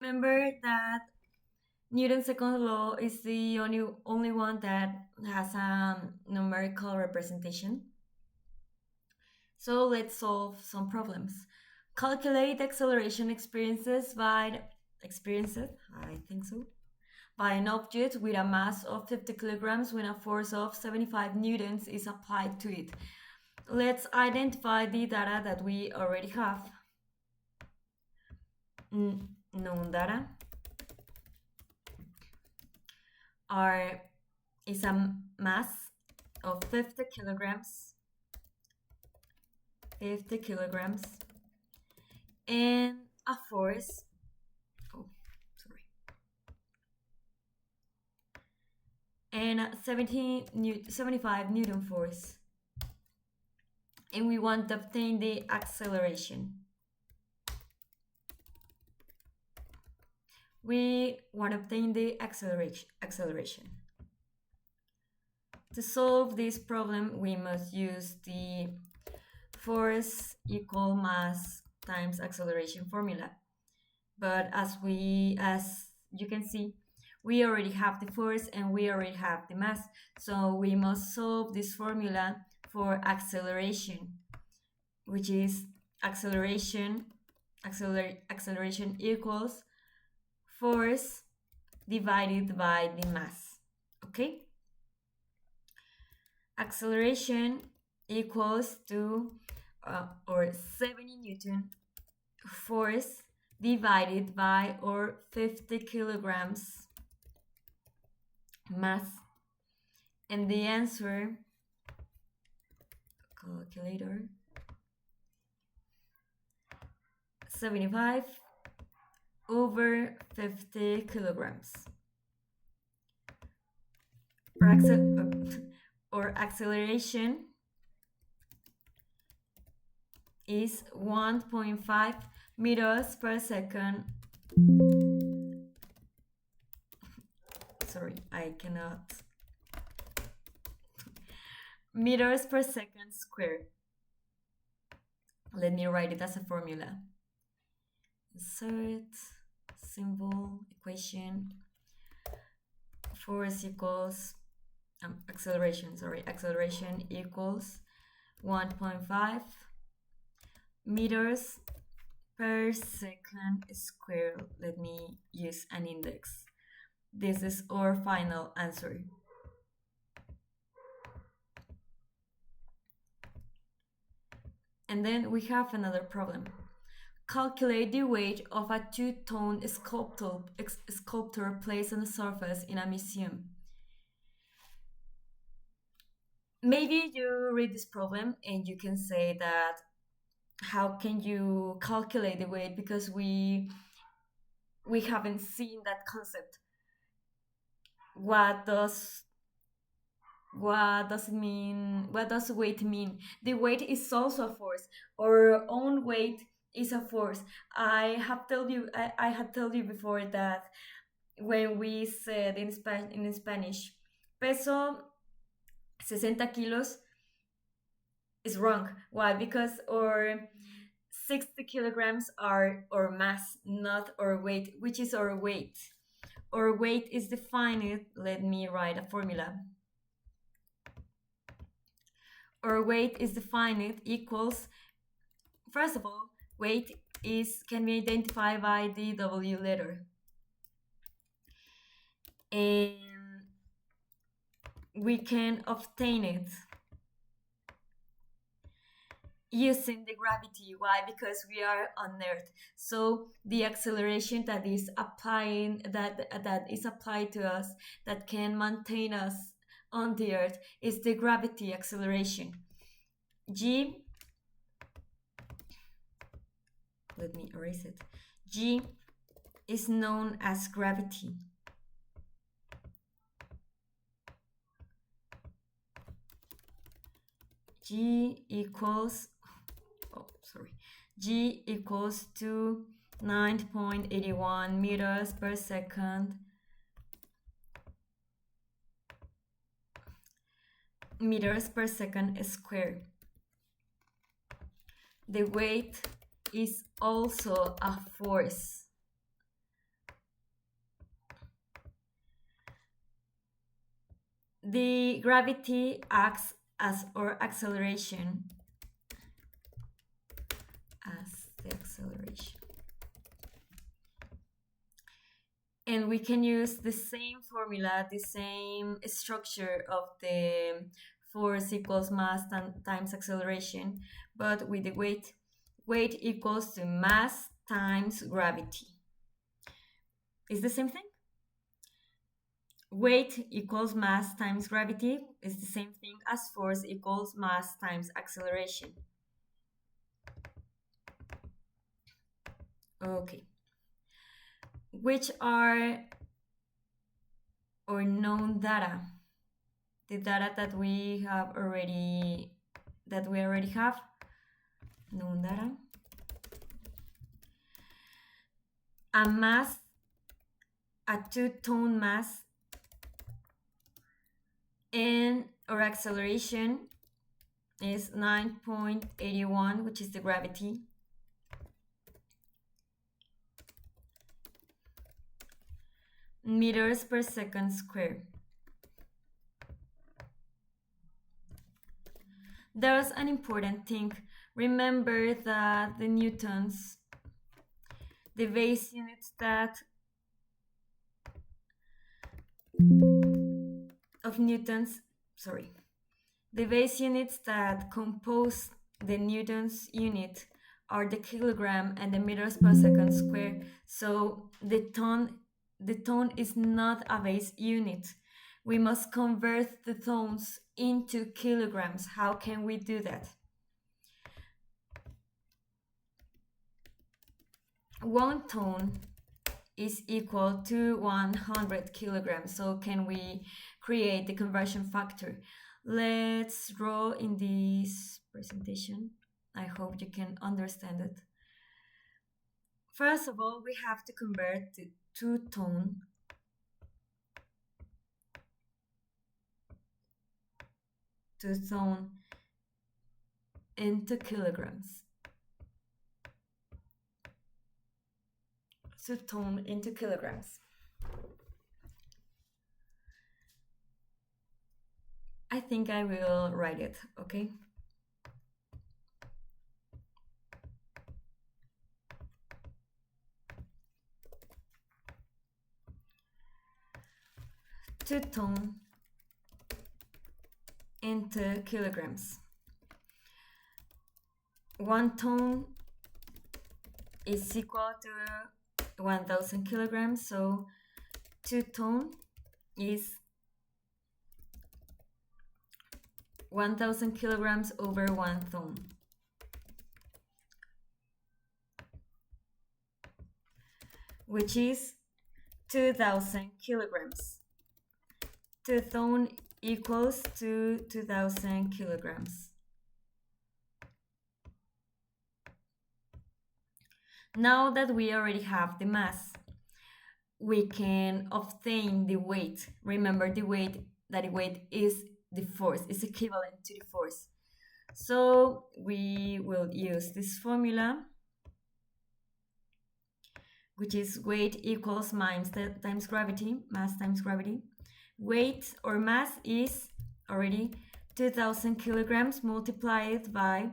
remember that Newton's second law is the only one that has a numerical representation. So let's solve some problems. Calculate acceleration experiences, I think so, by an object with a mass of 50 kilograms when a force of 75 newtons is applied to it. Let's identify the data that we already have. Known data are is a mass of 50 kilograms, and a force, oh, sorry, and a 75 Newton force. And we want to obtain the acceleration. We want to obtain the acceleration. To solve this problem, we must use the force equal mass times acceleration formula. But as you can see, we already have the force and we already have the mass. So we must solve this formula for acceleration, which is acceleration equals force divided by the mass. Okay? Acceleration equals to or 70 Newton force divided by or 50 kilograms mass. And the answer, calculator, 75 over 50 kilograms. Or acceleration is 1.5 meters per second. Sorry, I cannot. Meters per second squared. Let me write it as a formula. Insert symbol equation. Force equals acceleration equals 1.5 meters per second squared. Let me use an index. This is our final answer. And then we have another problem. Calculate the weight of a two-tone sculpture placed on the surface in a museum. Maybe you read this problem and you can say that how can you calculate the weight because we haven't seen that concept. What does it mean? What does weight mean? The weight is also a force. Our own weight is a force. I had told you before that when we said in Spanish, peso 60 kilos is wrong. Why? Because our 60 kilograms are our mass, not our weight. Which is our weight? Our weight is defined. Let me write a formula. Our weight is defined equals, first of all, weight can be identified by the W letter. And we can obtain it using the gravity. Why? Because we are on Earth. So the acceleration that is applied to us, that can maintain us on the Earth, is the gravity acceleration. G, let me erase it. G is known as gravity. G equals to 9.81 meters per second squared. The weight is also a force. the gravity acts as our acceleration, as the acceleration. And we can use the same formula, the same structure of the force equals mass times acceleration, but with the weight. Weight equals to mass times gravity. It's the same thing. Weight equals mass times gravity is the same thing as force equals mass times acceleration. Okay. Which are our known data? The data that we already have. Known data. A mass, a 2-ton mass, and our acceleration is 9.81, which is the gravity. Meters per second square. There's an important thing. Remember that the newtons, the base units the base units that compose the newtons unit are the kilogram and the meters per second square. So the ton is not a base unit. We must convert the tons into kilograms. How can we do that? 1 ton is equal to 100 kilograms. So can we create the conversion factor? Let's draw in this presentation. I hope you can understand it. First of all, we have to convert the 2 ton into kilograms. 2 ton into kilograms. I think I will write it, okay? Two ton into kilograms. 1 ton is equal to 1000 kilograms, so 2 ton is 1000 kilograms over 1 ton. Which is 2000 kilograms. 2 ton equals to 2000 kilograms. Now that we already have the mass, we can obtain the weight. Remember the weight is the force, is equivalent to the force. So we will use this formula, which is weight equals mass times gravity. Weight or mass is already 2000 kilograms multiplied by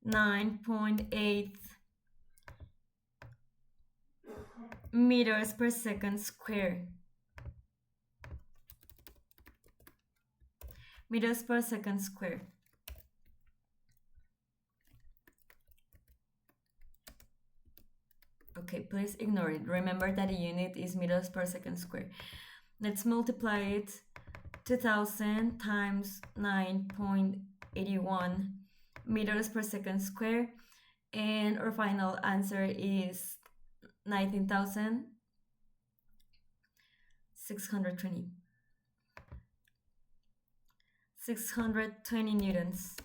9.8 meters per second square. Meters per second square. Okay, please ignore it. Remember that a unit is meters per second square. Let's multiply it. 2000 times 9.81 meters per second square, and our final answer is 19,620. 620 newtons.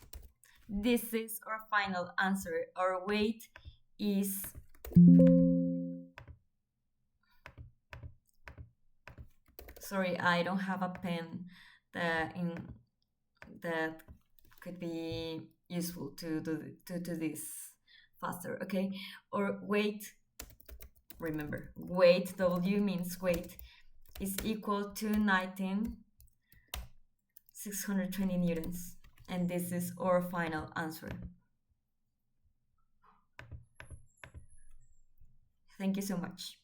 This is our final answer. Our weight is sorry, I don't have a pen that could be useful to do this faster, okay? Or weight, remember, weight, W means weight, is equal to 19 620 newtons. And this is our final answer. Thank you so much.